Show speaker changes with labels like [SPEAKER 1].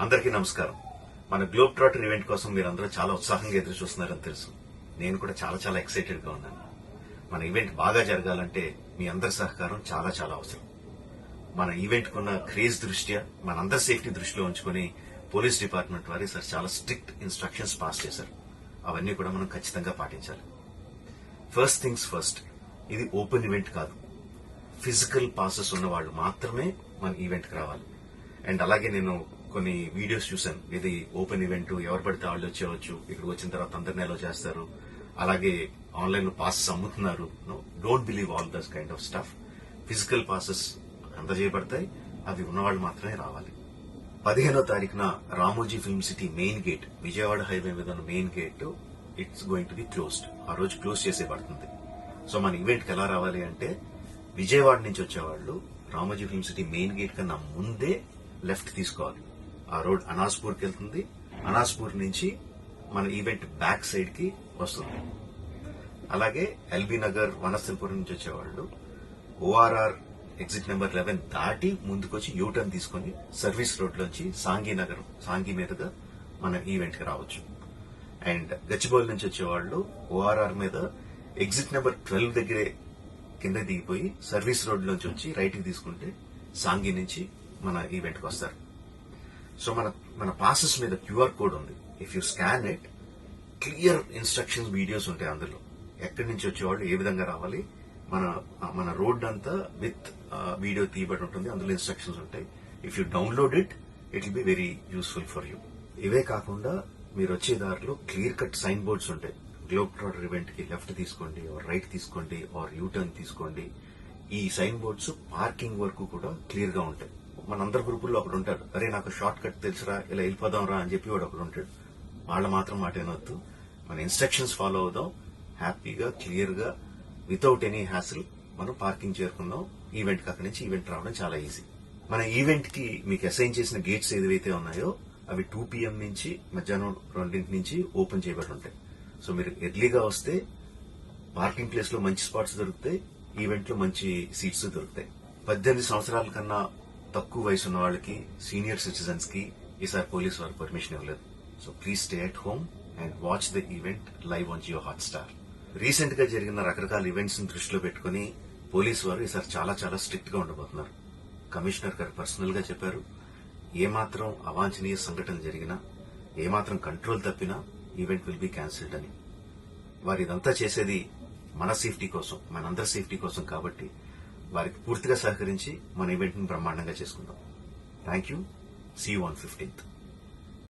[SPEAKER 1] అందరికీ నమస్కారం. మన గ్లోబ్ ట్రాటర్ ఈవెంట్ కోసం మీరందరూ చాలా ఉత్సాహంగా ఎదురు చూస్తున్నారని తెలుసు. నేను కూడా చాలా చాలా ఎక్సైటెడ్ గా ఉన్నాను. మన ఈవెంట్ బాగా జరగాలంటే మీ అందరి సహకారం చాలా చాలా అవసరం. మన ఈవెంట్ కున్న క్రేజ్ దృష్ట్యా మనందరి సేఫ్టీ దృష్టిలో ఉంచుకుని పోలీస్ డిపార్ట్మెంట్ వారు సార్ చాలా స్ట్రిక్ట్ ఇన్స్ట్రక్షన్స్ పాస్ చేశారు. అవన్నీ కూడా మనం ఖచ్చితంగా పాటించాలి. ఫస్ట్ థింగ్స్ ఫస్ట్, ఇది ఓపెన్ ఈవెంట్ కాదు. ఫిజికల్ పాసెస్ ఉన్న వాళ్ళు మాత్రమే మన ఈవెంట్ కి రావాలి. అండ్ అలాగే నేను కొన్ని వీడియోస్ చూశాను. ఇది ఓపెన్ ఈవెంట్, ఎవరు పడితే వాళ్ళు వచ్చేవచ్చు, ఇక్కడికి వచ్చిన తర్వాత అందరినీ అలో చేస్తారు, అలాగే ఆన్లైన్ లో పాసెస్ అమ్ముతున్నారు. Don't believe all this kind of stuff. Physical passes అందజేయబడతాయి, అవి ఉన్నవాళ్ళు మాత్రమే రావాలి. 15వ తారీఖున Ramoji film city main gate, Vijayawada highway మీద ఉన్న main gate it's going to be closed. ఆ రోజు క్లోజ్ చేసేయబడుతుంది. సో మన ఈవెంట్ కి ఎలా రావాలి అంటే, విజయవాడ నుంచి వచ్చేవాళ్ళు Ramoji film city main gate కన్నా ముందే లెఫ్ట్ తీసుకోవాలి. ఆ రోడ్ అనాస్పూర్ కి వెళ్తుంది. అనాస్పూర్ నుంచి మన ఈవెంట్ బ్యాక్ సైడ్ కి వస్తుంది. అలాగే ఎల్బీ నగర్, వనస్థలిపురం నుంచి వచ్చేవాళ్ళు ఓఆర్ఆర్ ఎగ్జిట్ నెంబర్ 11 దాటి ముందుకొచ్చి యూటర్న్ తీసుకుని సర్వీస్ రోడ్ లోంచి సాంఘీ మీదుగా మన ఈవెంట్ కి రావచ్చు. అండ్ గచ్చిబౌలి నుంచి వచ్చేవాళ్ళు ఓఆర్ఆర్ మీద ఎగ్జిట్ నెంబర్ 12 దగ్గరే కింద దిగిపోయి సర్వీస్ రోడ్ నుంచి వచ్చి రైట్ కి తీసుకుంటే సాంఘీ నుంచి మన ఈవెంట్ కి వస్తారు. సో మన పాసెస్ మీద క్యూఆర్ కోడ్ ఉంది. If you scan it, clear instructions videos ఉంటాయి అందులో. ఎక్కడి నుంచి వచ్చేవాళ్ళు ఏ విధంగా రావాలి, మన రోడ్ అంతా విత్ వీడియో తీయబడి ఉంటుంది. అందులో ఇన్స్ట్రక్షన్స్ ఉంటాయి. If you download it will be very useful for you. ఇవే కాకుండా మీరు వచ్చే దారిలో క్లియర్ కట్ సైన్ బోర్డ్స్ ఉంటాయి. గ్లోబ్ ట్రాటర్ ఈవెంట్ కి లెఫ్ట్ తీసుకోండి, ఆర్ రైట్ తీసుకోండి, ఆర్ యూటర్న్ తీసుకోండి. ఈ సైన్ బోర్డ్స్ పార్కింగ్ వరకు కూడా క్లియర్ గా ఉంటాయి. మనందరి గ్రూపుల్లో ఒకడు ఉంటాడు, అరే నాకు షార్ట్ కట్ తెలుసురా, ఇలా వెళ్ళిపోదాం రా అని చెప్పి వాడు ఒకడు ఉంటాడు. వాళ్ళ మాత్రం మాట వినొద్దు. మన ఇన్స్ట్రక్షన్స్ ఫాలో అవుదాం. హ్యాపీగా, క్లియర్ గా, వితౌట్ ఎనీ హ్యాసిల్ మనం పార్కింగ్ చేరుకుందాం. ఈవెంట్ కి అక్కడి నుంచి ఈవెంట్ రావడం చాలా ఈజీ. మన ఈవెంట్ కి మీకు అసైన్ చేసిన గేట్స్ ఏదైతే ఉన్నాయో అవి 2 PM నుంచి మధ్యాహ్నం 2 నుంచి ఓపెన్ చేయబడి ఉంటాయి. సో మీరు ఎర్లీగా వస్తే పార్కింగ్ ప్లేస్ లో మంచి స్పాట్స్ దొరుకుతాయి, ఈవెంట్ లో మంచి సీట్స్ దొరుకుతాయి. 18 సంవత్సరాల కన్నా తక్కువ వయసు ఉన్న వాళ్ళకి, సీనియర్ సిటిజన్స్ కి ఈసారి పోలీసు వారు పర్మిషన్ ఇవ్వలేదు. So please stay at home and watch the event live on Jio Hotstar. Recent గా జరిగిన రకరకాల ఈవెంట్స్ ని దృష్టిలో పెట్టుకుని పోలీసు వారు ఈసారి చాలా చాలా స్ట్రిక్ట్ గా ఉండబోతున్నారు. కమిషనర్ గారు పర్సనల్ గా చెప్పారు, ఏమాత్రం అవాంఛనీయ సంఘటన జరిగినా, ఏమాత్రం కంట్రోల్ తప్పినా ఈవెంట్ విల్ బి క్యాన్సిల్డ్ అని. వారు ఇదంతా చేసేది మన సేఫ్టీ కోసం, మనందరి సేఫ్టీ కోసం. కాబట్టి వారికి పూర్తిగా సహకరించి మన ఈవెంట్ ని బ్రహ్మాండంగా చేసుకుందాం. Thank you. See you on 15th.